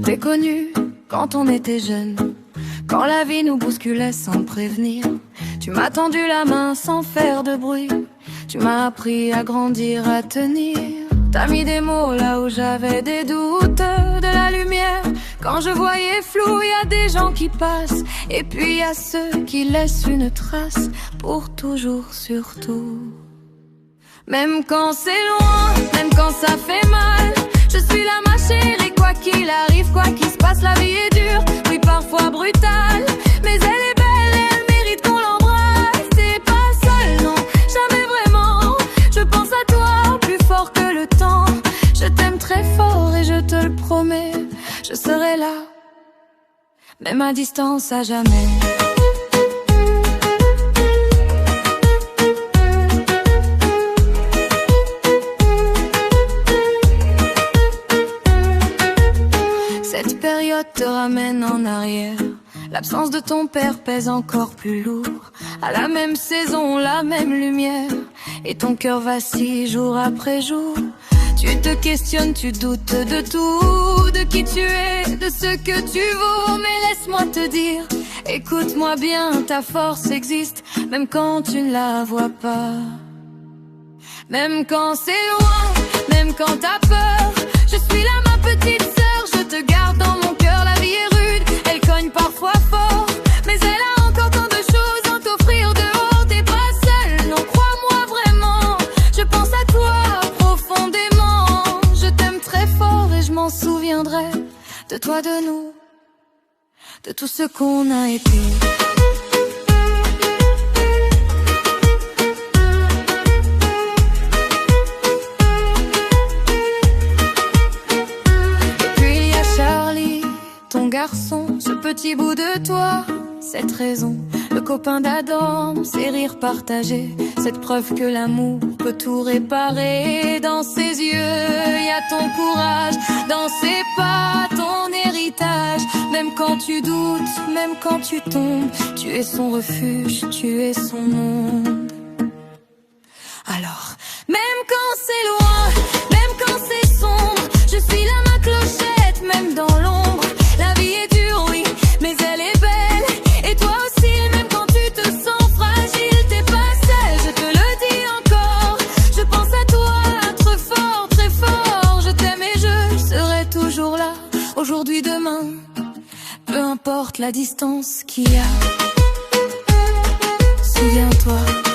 t'ai connu quand on était jeune, quand la vie nous bousculait sans prévenir. Tu m'as tendu la main sans faire de bruit, tu m'as appris à grandir, à tenir. T'as mis des mots là où j'avais des doutes, de la lumière quand je voyais flou. Y a des gens qui passent, et puis y a ceux qui laissent une trace pour toujours, surtout. Même quand c'est loin, même quand ça fait mal, je suis là ma chérie, quoi qu'il arrive, quoi qu'il se passe. La vie est dure, oui parfois brutale, mais elle est belle et elle mérite qu'on l'embrasse. T'es pas seule, non, jamais vraiment. Je pense à toi plus fort que le temps. Je t'aime très fort et je te le promets, je serai là, même à distance, à jamais. Cette période te ramène en arrière. L'absence de ton père pèse encore plus lourd. À la même saison, la même lumière, et ton cœur vacille jour après jour. Tu te questionnes, tu doutes de tout, de qui tu es, de ce que tu vaux. Mais laisse-moi te dire, écoute-moi bien, ta force existe, même quand tu ne la vois pas. Même quand c'est loin, même quand t'as peur, je suis là ma petite sœur, je te garde dans mon cœur. La vie est rude, elle cogne parfois fort, mais elle a encore tant de choses à t'offrir dehors. T'es pas seule, non, crois-moi vraiment, je pense à toi profondément. Je t'aime très fort et je m'en souviendrai, de toi, de nous, de tout ce qu'on a été. Garçon, ce petit bout de toi, cette raison, le copain d'Adam, ces rires partagés, cette preuve que l'amour peut tout réparer. Dans ses yeux, y a ton courage, dans ses pas, ton héritage. Même quand tu doutes, même quand tu tombes, tu es son refuge, tu es son ombre. Alors, même quand c'est loin, même quand c'est sombre, je suis là ma clochette, même dans l'ombre. La vie est dure, oui, mais elle est belle. Et toi aussi, même quand tu te sens fragile, t'es pas seule, je te le dis encore. Je pense à toi, trop fort, très fort. Je t'aime et je serai toujours là, aujourd'hui, demain, peu importe la distance qu'il y a. Souviens-toi.